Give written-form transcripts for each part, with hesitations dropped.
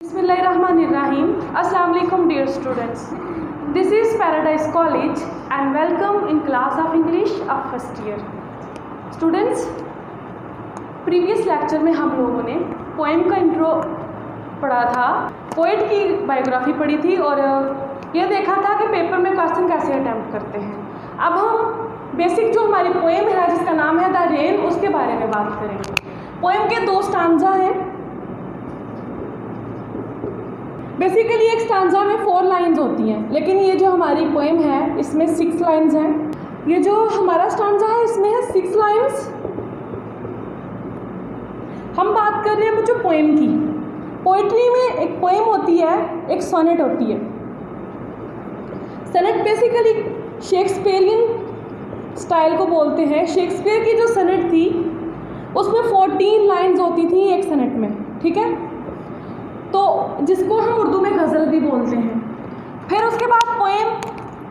Bismillahirrahmanirrahim. Assalamu alaikum dear students. This is Paradise College and welcome in class of English of first year. Students, previous lecture में हम लोगों ने poem का intro पढ़ा था, poet की बायोग्राफी पढ़ी थी और यह देखा था कि पेपर में क्वेश्चन कैसे अटैम्प्ट करते हैं। अब हम बेसिक जो हमारी पोएम है जिसका नाम है द रेन, उसके बारे में बात करेंगे। पोएम के दो स्टांजा हैं। बेसिकली एक स्टांजा में 4 लाइंस होती हैं, लेकिन ये जो हमारी पोएम है इसमें 6 लाइंस हैं। ये जो हमारा स्टांजा है इसमें है 6 लाइंस। हम बात कर रहे हैं बच्चों पोएम की। पोइट्री में एक पोएम होती है, एक सोनेट होती है। सोनेट बेसिकली शेक्सपियरियन स्टाइल को बोलते हैं। शेक्सपियर की जो सोनेट थी उसमें 14 लाइंस होती थी एक सोनेट में, ठीक है, तो जिसको हम उर्दू में गज़ल भी बोलते हैं। फिर उसके बाद पोएम,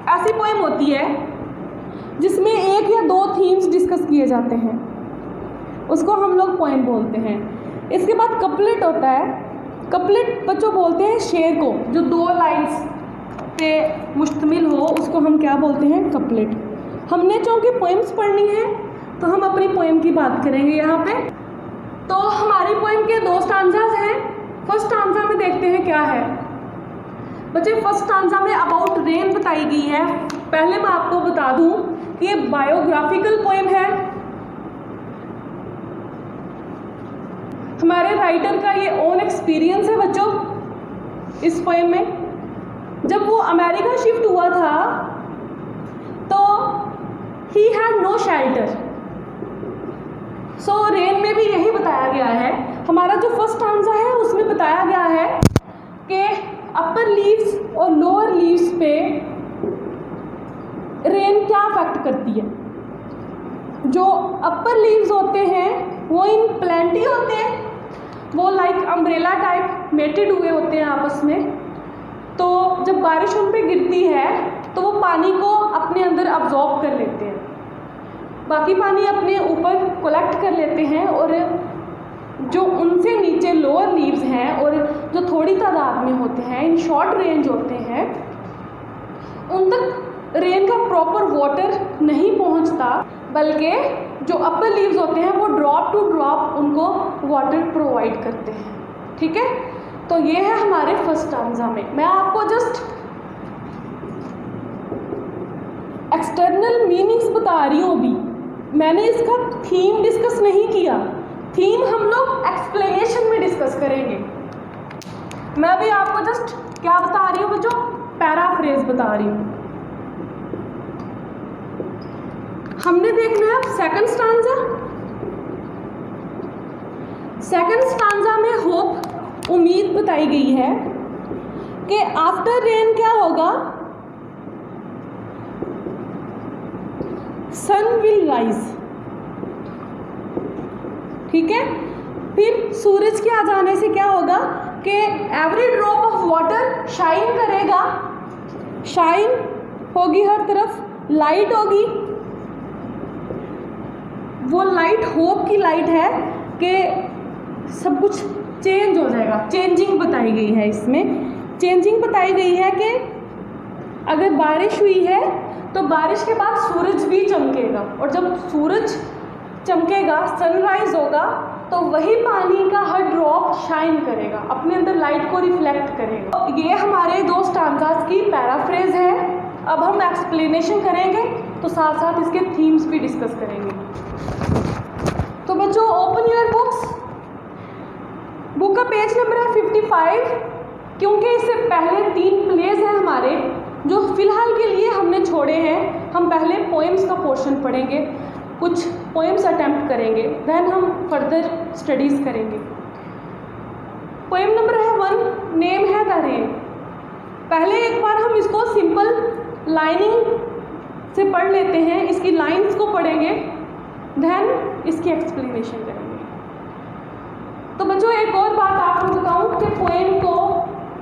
ऐसी पोएम होती है जिसमें 1 या 2 थीम्स डिस्कस किए जाते हैं, उसको हम लोग पोएम बोलते हैं। इसके बाद कपलेट होता है। कपलेट बच्चों बोलते हैं शेर को, जो 2 लाइंस पे मुश्तमिल हो, उसको हम क्या बोलते हैं, कपलेट। हमने चूँकि पोएम्स पढ़नी है तो हम अपनी पोएम की बात करेंगे यहाँ पे। तो हमारी पोएम के 2 स्टांजाज हैं। फर्स्ट स्टांजा में देखते हैं क्या है बच्चे। फर्स्ट स्टांजा में अबाउट रेन बताई गई है। पहले मैं आपको बता दूं कि ये बायोग्राफिकल पोएम है। हमारे राइटर का ये ओन एक्सपीरियंस है बच्चों। इस पोएम में जब वो अमेरिका शिफ्ट हुआ था तो he had no shelter, so rain में भी यही बताया गया है। हमारा जो फर्स्ट स्टांजा है उसमें बताया गया है कि अपर लीव्स और लोअर लीव्स पे रेन क्या अफेक्ट करती है। जो अपर लीव्स होते हैं वो इन प्लेंटी होते हैं, वो लाइक अम्ब्रेला टाइप मेटेड हुए होते हैं आपस में। तो जब बारिश उन पे गिरती है तो वो पानी को अपने अंदर अब्जॉर्ब कर लेते हैं, बाकी पानी अपने ऊपर कलेक्ट कर लेते हैं, और जो उनसे नीचे लोअर लीव्स हैं और जो थोड़ी तादाद में होते हैं, इन शॉर्ट रेंज होते हैं, उन तक रेन का प्रॉपर वाटर नहीं पहुंचता, बल्कि जो अपर लीव्स होते हैं वो ड्रॉप टू ड्रॉप उनको वाटर प्रोवाइड करते हैं, ठीक है। तो ये है हमारे फर्स्ट स्टांजा में। मैं आपको जस्ट एक्सटर्नल मीनिंग्स बता रही हूँ। अभी मैंने इसका थीम डिस्कस नहीं किया। थीम हम लोग एक्सप्लेनेशन में डिस्कस करेंगे। मैं अभी आपको जस्ट क्या बता रही हूँ बच्चों, पैराफ्रेज बता रही हूँ। हमने देखना है अब सेकंड स्टांजा। सेकंड स्टांजा में होप, उम्मीद बताई गई है कि आफ्टर रेन क्या होगा, सन विल राइज, ठीक है। फिर सूरज के आ जाने से क्या होगा कि every drop of water shine करेगा, शाइन होगी हर तरफ, लाइट होगी। वो लाइट होप की लाइट है कि सब कुछ चेंज हो जाएगा। चेंजिंग बताई गई है इसमें। चेंजिंग बताई गई है कि अगर बारिश हुई है तो बारिश के बाद सूरज भी चमकेगा, और जब सूरज चमकेगा, सनराइज होगा, तो वही पानी का हर ड्रॉप शाइन करेगा, अपने अंदर लाइट को रिफ्लेक्ट करेगा। तो ये हमारे 2 स्टांजास की पैराफ्रेज है। अब हम एक्सप्लेनेशन करेंगे तो साथ साथ इसके थीम्स भी डिस्कस करेंगे। तो बच्चों ओपन योर बुक्स। बुक का पेज नंबर है 55। क्योंकि इससे पहले 3 प्लेज हैं हमारे जो फिलहाल के लिए हमने छोड़े हैं। हम पहले पोएम्स का पोर्शन पढ़ेंगे, कुछ पोएम्स अटेम्प्ट करेंगे, देन हम फर्दर स्टडीज़ करेंगे। पोएम नंबर है 1, नेम है द रेन। पहले एक बार हम इसको सिंपल लाइनिंग से पढ़ लेते हैं, इसकी लाइंस को पढ़ेंगे, देन इसकी एक्सप्लेनेशन करेंगे। तो बच्चों एक और बात आपको बताऊं कि पोएम को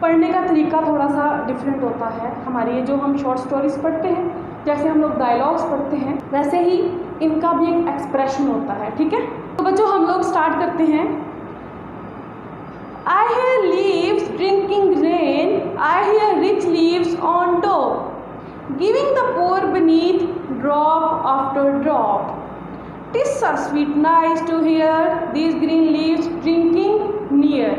पढ़ने का तरीका थोड़ा सा डिफरेंट होता है। हमारी ये जो हम शॉर्ट स्टोरीज पढ़ते हैं, जैसे हम लोग डायलॉग्स पढ़ते हैं, वैसे ही इनका भी एक एक्सप्रेशन होता है, ठीक है। तो बच्चों हम लोग स्टार्ट करते हैं। I hear leaves giving the poor beneath drop after drop. 'Tis so sweet nice to hear these green leaves drinking near.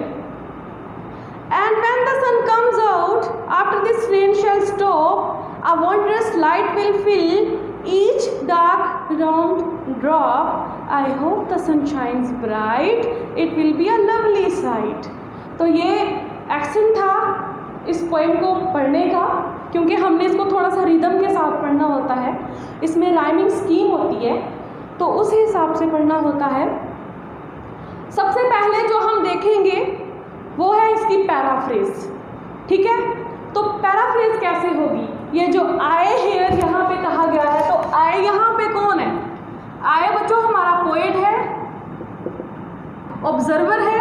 And when the sun comes out, after this rain shall stop, a wondrous light will fill each dark round drop. I hope the sun shines bright, it will be a lovely sight. तो ये action था इस poem को पढ़ने का, क्योंकि हमने इसको थोड़ा सा रिदम के साथ पढ़ना होता है, इसमें राइमिंग स्कीम होती है, तो उस हिसाब से पढ़ना होता है। सबसे पहले जो हम देखेंगे वो है इसकी पैराफ्रेज, ठीक है। तो पैराफ्रेज कैसे होगी, ये जो आए हेयर यहाँ पे कहा गया है, तो आए यहाँ पे कौन है? आए बच्चों हमारा पोएट है, ऑब्जर्वर है,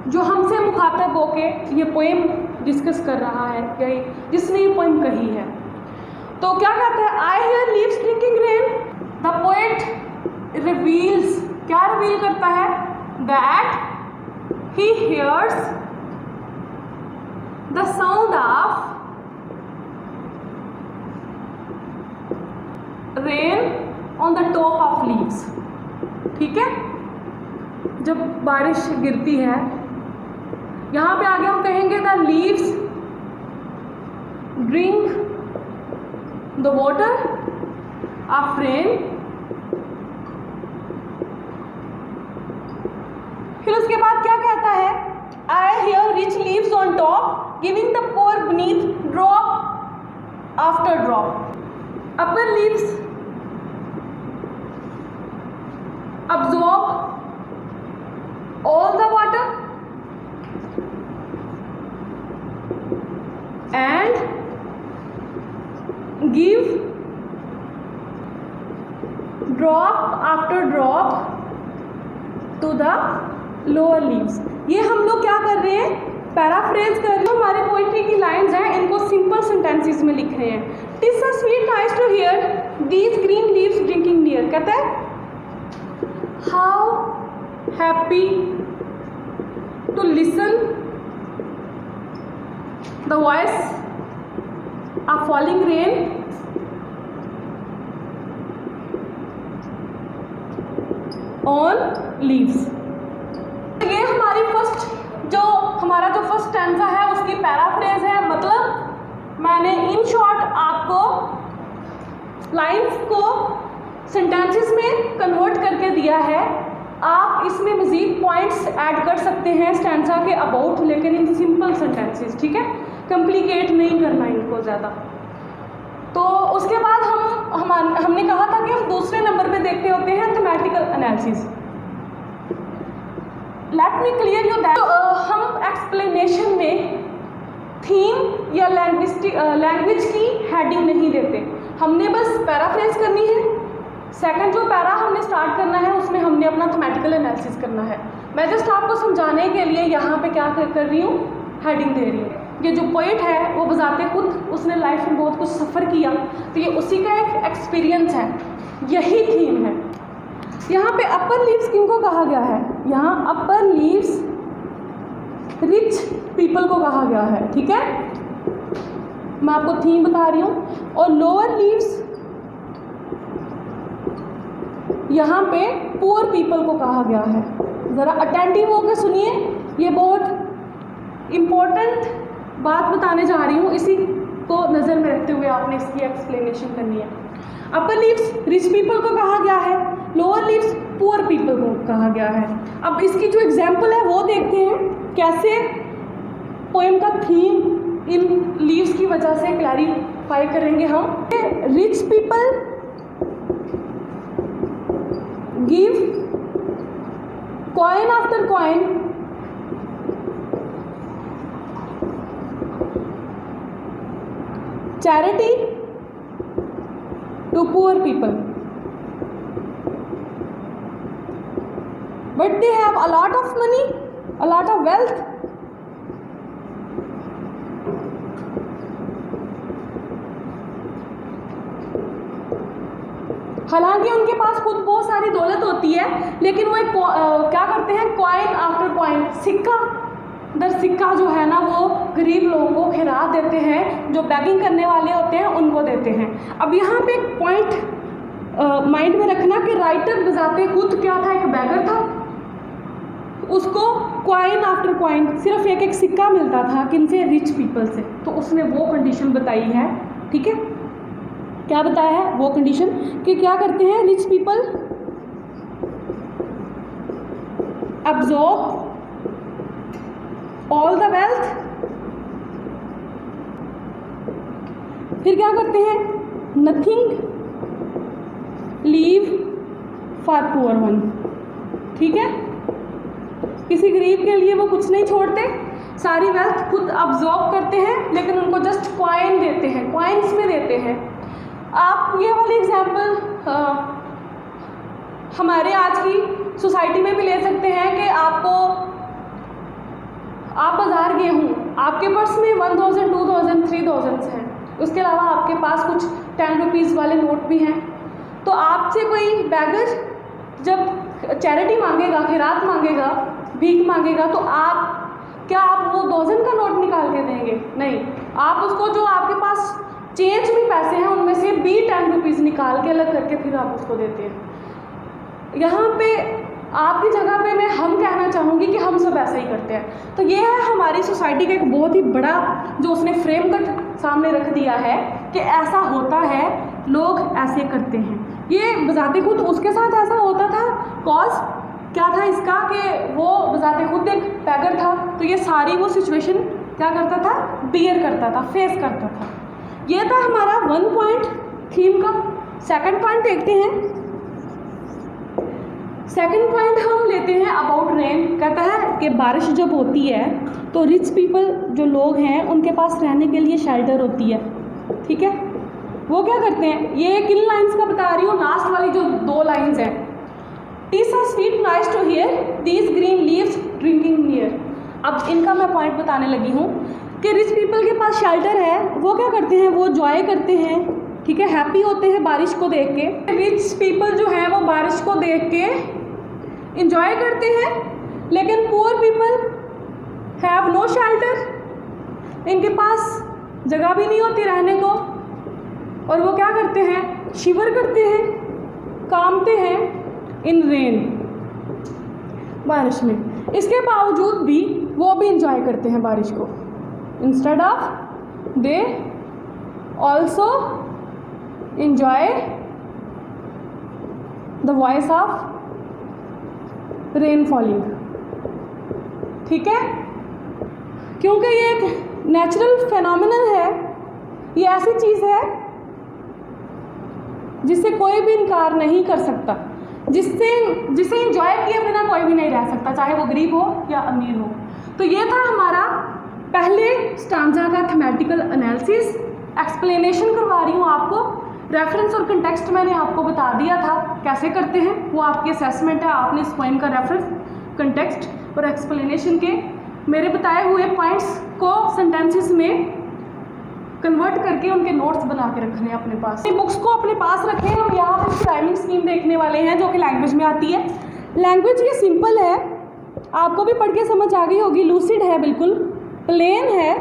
जो हमसे मुखातब होके ये पोएम डिस्कस कर रहा है, या जिसने ये पोएम कही है। तो क्या कहते हैं, I hear leaves drinking rain, the poet reveals, क्या रिवील करता है, that he hears the sound of rain on the top of leaves, ठीक है। जब बारिश गिरती है, यहाँ पे आगे हम कहेंगे the leaves drink the water of rain. फिर उसके बाद क्या कहता है, I hear rich leaves on top giving the poor beneath drop after drop. Upper leaves absorb all the water and give drop after drop to the lower leaves। ये हम लोग क्या कर रहे हैं, पैराफ्रेज कर रहे हैं, हमारे पोइट्री की लाइंस हैं, इनको सिंपल सेंटेंसेस में लिख रहे हैं। TISS so sweet nice to here these green leaves drinking near, कहता है how happy to listen the voice of falling rain on leaves। ये हमारी हमारा जो फर्स्ट स्टैंजा है उसकी पैराफ्रेज है, मतलब मैंने इन शॉर्ट आपको लाइन्स को सेंटेंसेस में कन्वर्ट करके दिया है। आप इसमें मज़ीद पॉइंट्स ऐड कर सकते हैं स्टैंजा के अबाउट, लेकिन इन सिंपल सेंटेंसेस, ठीक है, कॉम्प्लिकेट नहीं करना इनको ज़्यादा। तो उसके बाद हमने कहा था कि हम दूसरे नंबर पे देखते होते हैं thematical analysis. Let me clear you that, हम एक्सप्लेनेशन में थीम या लैंग्वेज की हेडिंग नहीं देते, हमने बस पैराफ्रेज करनी है। सेकंड जो पैरा हमने स्टार्ट करना है उसमें हमने अपना थीमेटिकल एनालिसिस करना है। मैं जस्ट आपको समझाने के लिए यहाँ पे क्या कर रही हूँ, हेडिंग दे रही हूँ। ये जो पोइट है वो बजाते खुद उसने लाइफ में बहुत कुछ सफ़र किया, तो ये उसी का एक एक्सपीरियंस है, यही थीम है। यहाँ पे अपर लीव्स किनको कहा गया है, यहाँ अपर लीव्स रिच पीपल को कहा गया है, ठीक है, मैं आपको थीम बता रही हूँ। और लोअर लीव्स यहाँ पे पुअर पीपल को कहा गया है। ज़रा अटेंटिव होकर सुनिए, ये बहुत इम्पोर्टेंट बात बताने जा रही हूँ, इसी को नज़र में रखते हुए आपने इसकी एक्सप्लेनेशन करनी है। अपर लीव्स रिच पीपल को कहा गया है, लोअर लीव्स पुअर पीपल को कहा गया है। अब इसकी जो एग्जाम्पल है वो देखते हैं, कैसे पोएम का थीम इन लीव्स की वजह से क्लैरिफाई करेंगे हम। Rich people give coin after coin charity to poor people, but they have a lot of money, a lot of wealth, हालांकि उनके पास खुद बहुत सारी दौलत होती है, लेकिन वो क्या करते हैं, कॉइन आफ्टर कॉइन, सिक्का दर सिक्का जो है ना वो गरीब लोगों को खैरात देते हैं, जो बैगिंग करने वाले होते हैं उनको देते हैं। अब यहाँ पे एक पॉइंट माइंड में रखना कि राइटर बजाते खुद क्या था, एक बैगर था, उसको क्वाइन आफ्टर क्वाइन सिर्फ एक एक सिक्का मिलता था, किनसे, रिच पीपल से। तो उसने वो कंडीशन बताई है, ठीक है, क्या बताया है वो कंडीशन कि क्या करते हैं rich people absorb all the wealth, फिर क्या करते हैं nothing leave for poor one, ठीक है, किसी गरीब के लिए वो कुछ नहीं छोड़ते, सारी वेल्थ खुद अब्जॉर्ब करते हैं, लेकिन उनको जस्ट क्वाइन देते हैं, क्वाइंस में देते हैं। आप ये वाली एग्जाम्पल हमारे आज की सोसाइटी में भी ले सकते हैं कि आप बाज़ार गए हों, आपके पर्स में 1000, 2000, 3000 हैं, उसके अलावा आपके पास कुछ 10 रुपीज़ वाले नोट भी हैं, तो आपसे कोई बैगर जब चैरिटी मांगेगा, खैरात मांगेगा, भीख मांगेगा, तो आप वो 1000 का नोट निकाल के देंगे? नहीं, आप उसको जो आपके पास चेंज भी पैसे हैं उनमें से भी 10 रुपीज़ निकाल के अलग करके फिर आप उसको देते हैं। यहाँ पे आपकी जगह पे हम कहना चाहूँगी कि हम सब ऐसा ही करते हैं। तो ये है हमारी सोसाइटी का एक बहुत ही बड़ा जो उसने फ्रेम कट सामने रख दिया है कि ऐसा होता है, लोग ऐसे करते हैं। ये बजाते खुद उसके साथ ऐसा होता था, कॉज क्या था इसका कि वो बजाते खुद एक बैगर था, तो ये सारी वो सिचुएशन क्या करता था, बियर करता था, फेस करता था। ये था हमारा 1 पॉइंट थीम का। सेकंड पॉइंट देखते हैं। सेकंड पॉइंट हम लेते हैं अबाउट रेन। कहता है कि बारिश जब होती है तो रिच पीपल जो लोग हैं उनके पास रहने के लिए शेल्टर होती है, ठीक है। वो क्या करते हैं, ये किन लाइंस का बता रही हूँ, लास्ट वाली जो 2 लाइंस हैं, टीस are sweet nice to here these green leaves drinking near. अब इनका मैं पॉइंट बताने लगी हूँ कि रिच पीपल के पास शेल्टर है, वो क्या करते हैं, वो जॉय करते हैं, ठीक है, हैप्पी होते हैं बारिश को देख के। रिच पीपल जो हैं वो बारिश को देख के इंजॉय करते हैं, लेकिन poor people have no shelter, इनके पास जगह भी नहीं होती रहने को, और वो क्या करते हैं, शिवर करते हैं, कांपते हैं इन रेन, बारिश में। इसके बावजूद भी वो भी इंजॉय करते हैं बारिश को। Instead of they also enjoy the voice of rain falling, ठीक है, क्योंकि ये एक नेचुरल फेनोमेनन है, ये ऐसी चीज़ है जिससे कोई भी इनकार नहीं कर सकता, जिसे इंजॉय किए बिना कोई भी नहीं रह सकता, चाहे वो गरीब हो या अमीर हो। तो ये था हमारा पहले स्टांजा का थीमेटिकल एनालिसिस। एक्सप्लेनेशन करवा रही हूँ आपको, रेफरेंस और कंटेक्स्ट मैंने आपको बता दिया था कैसे करते हैं, वो आपकी असेसमेंट है, आपने इस पॉइंट का रेफरेंस, कंटेक्स्ट और एक्सप्लेनेशन के मेरे बताए हुए पॉइंट्स को सेंटेंसेस में कन्वर्ट करके उनके नोट्स बना के रखने अपने पास। बुक्स को अपने पास रखें। हम यहाँ पर राइमिंग स्कीम देखने वाले हैं जो कि लैंग्वेज में आती है। लैंग्वेज ये सिंपल है, आपको भी पढ़ के समझ आ गई होगी, लूसिड है, बिल्कुल प्लेन है,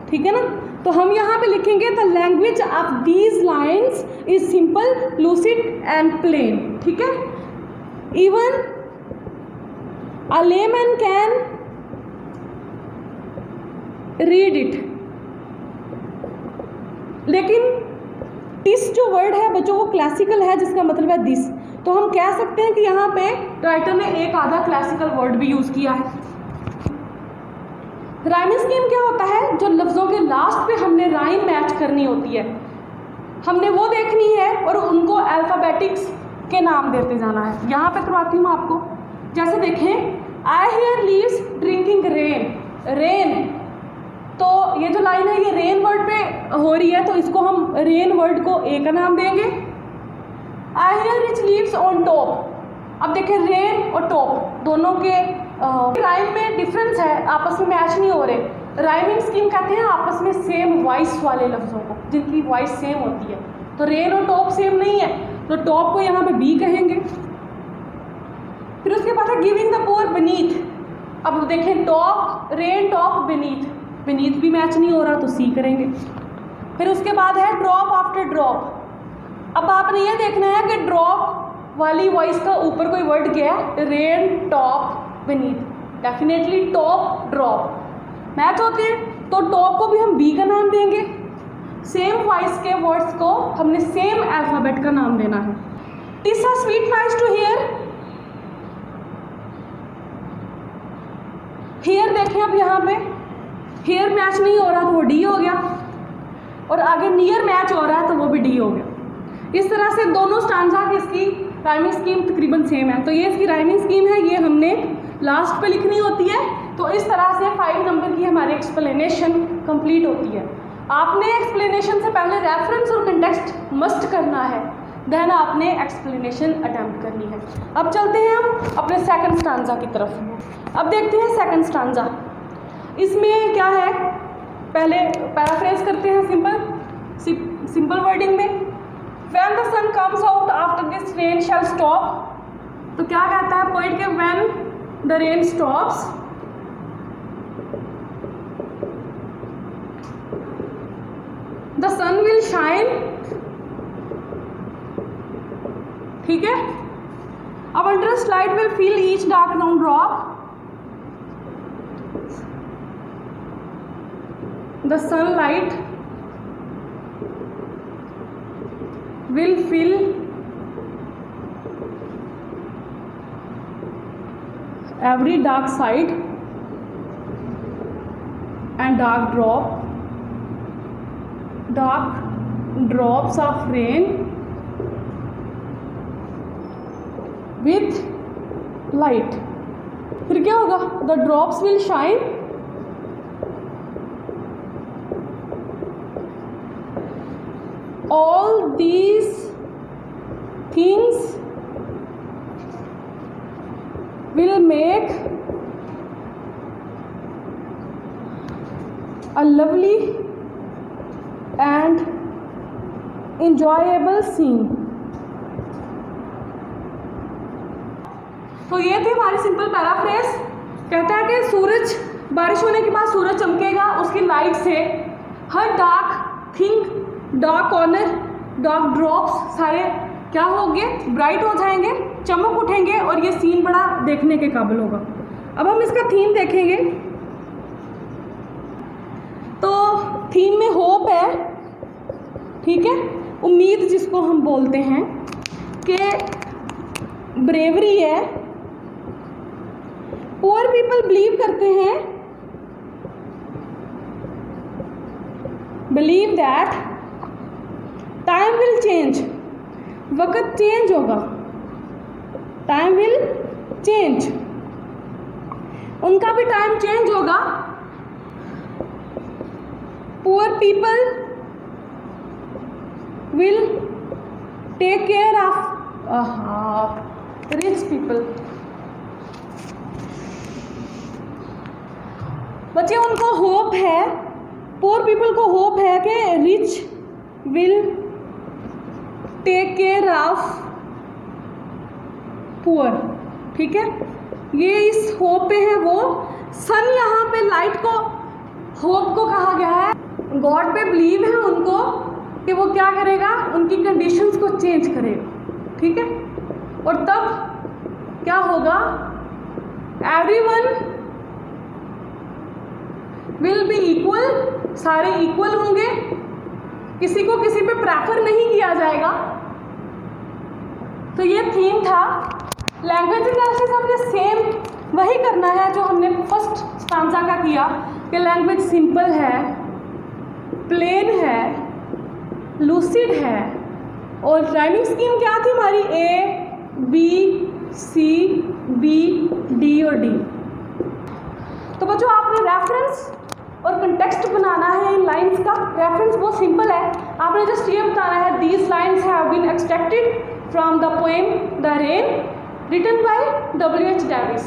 ठीक है ना। तो हम यहाँ पे लिखेंगे the language of these lines is simple, lucid and plain, ठीक है। Even a layman can read it, लेकिन दिस जो वर्ड है बच्चों वो क्लासिकल है, जिसका मतलब है दिस। तो हम कह सकते हैं कि यहाँ पे राइटर ने एक आधा क्लासिकल वर्ड भी यूज़ किया है। राइमिंग स्कीम क्या होता है, जो लफ्ज़ों के लास्ट पे हमने राइम मैच करनी होती है, हमने वो देखनी है और उनको अल्फ़ाबेटिक्स के नाम देते जाना है। यहाँ पे करवाती हूँ आपको, जैसे देखें, I hear leaves drinking rain, rain, तो ये जो लाइन है ये रेन वर्ड पे हो रही है, तो इसको हम रेन वर्ड को ए का नाम देंगे। आई hear rich leaves on top, अब देखें रेन और टॉप दोनों के राइम में डिफरेंस है, आपस में मैच नहीं हो रहे। राइमिंग स्कीम कहते हैं आपस में सेम वॉइस वाले लफ्ज़ों को, जिनकी वॉइस सेम होती है। तो रेन और टॉप सेम नहीं है, तो टॉप को यहाँ पे बी कहेंगे। फिर उसके बाद है गिविंग द पुअर बनीथ, अब देखें top, rain top, beneath, beneath भी मैच नहीं हो रहा तो सी करेंगे। फिर उसके बाद है ड्रॉप आफ्टर ड्रॉप। अब आपने ये देखना है कि ड्रॉप वाली वॉइस का ऊपर कोई वर्ड क्या है, rain top beneath, definitely top drop match होते हैं, तो टॉप को भी हम बी का नाम देंगे, सेम वॉइस के वर्ड्स को हमने सेम अल्फ़ाबेट का नाम देना है। TISS a sweet noise to here, here देखें, अब यहाँ पे हियर मैच नहीं हो रहा तो वो डी हो गया, और आगे नियर मैच हो रहा है तो वो भी डी हो गया। इस तरह से दोनों स्टांजा की इसकी राइमिंग स्कीम तकरीबन सेम है। तो ये इसकी राइमिंग स्कीम है, ये हमने लास्ट पे लिखनी होती है। तो इस तरह से 5 नंबर की हमारी एक्सप्लेनेशन कंप्लीट होती है। आपने एक्सप्लेनेशन से पहले रेफरेंस और कंटेक्स्ट मस्ट करना है, देन आपने एक्सप्लेनेशन अटेम्प्ट करनी है। अब चलते हैं हम अपने सेकंड स्टांजा की तरफ। अब देखते हैं सेकंड स्टांजा, इसमें क्या है, पहले पैराफ्रेज करते हैं सिंपल वर्डिंग में। When the sun comes out after this rain shall stop, तो क्या कहता है पोइट के, when the rain stops the sun will shine, ठीक है। अब under slide will feel each dark round drop, the sunlight will fill every dark side and dark drops of rain with light। फिर क्या होगा, the drops will shine all these things will make a lovely and enjoyable scene। तो ये थी हमारी simple paraphrase. कहता है कि सूरज, बारिश होने के बाद सूरज चमकेगा, उसकी लाइट से हर dark thing, dark corner, dark drops सारे क्या होंगे, ब्राइट हो जाएंगे, चमक उठेंगे, और ये सीन बड़ा देखने के काबिल होगा। अब हम इसका थीम देखेंगे। तो थीम में होप है, ठीक है, उम्मीद जिसको हम बोलते हैं, कि ब्रेवरी है। पुअर पीपल बिलीव करते हैं, believe that time will change, वक्त चेंज होगा, टाइम विल चेंज, उनका भी टाइम चेंज होगा। Poor people will take care of rich people. बच्चे उनको होप है, पुअर पीपल को होप है कि rich will take care of poor, ठीक है। ये इस होप पे है वो। सन यहाँ पे लाइट को, होप को कहा गया है, गॉड पे बिलीव है उनको कि वो क्या करेगा, उनकी कंडीशंस को चेंज करेगा, ठीक है। और तब क्या होगा, एवरीवन विल बी इक्वल, सारे इक्वल होंगे, किसी को किसी पे प्रेफर नहीं किया जाएगा। तो ये थीम था। लैंग्वेज एनालिसिस हमने सेम वही करना है जो हमने फर्स्ट स्टांजा का किया, कि लैंग्वेज सिंपल है, प्लेन है, लूसिड है। और राइमिंग स्कीम क्या थी हमारी, A B C B D और डी। तो बच्चों आपने रेफरेंस और कंटेक्स्ट बनाना है इन लाइंस का। रेफरेंस बहुत सिंपल है, आपने जस्ट ये बताना है, these lines have been extracted from the poem the rain written by W.H. Davies.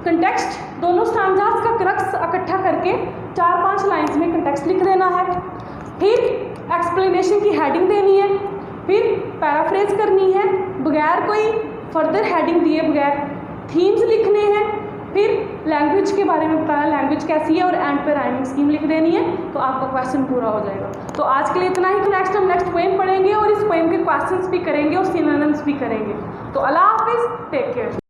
Context, दोनों स्टांजास का क्रक्स इकट्ठा करके 4-5 लाइंस में कंटेक्स्ट लिख देना है। फिर एक्सप्लेनेशन की हेडिंग देनी है, फिर पैराफ्रेज करनी है बगैर कोई फर्दर हेडिंग दिए बगैर, थीम्स लिखने हैं, फिर लैंग्वेज के बारे में बताया, लैंग्वेज कैसी है, और एंड पे राइमिंग स्कीम लिख देनी है, तो आपका क्वेश्चन पूरा हो जाएगा। तो आज के लिए इतना ही। तो हम नेक्स्ट पोएम पढ़ेंगे और इस पोएम के क्वेश्चंस भी करेंगे और सिनोनिम्स भी करेंगे। तो अल्लाह हाफिज़, टेक केयर।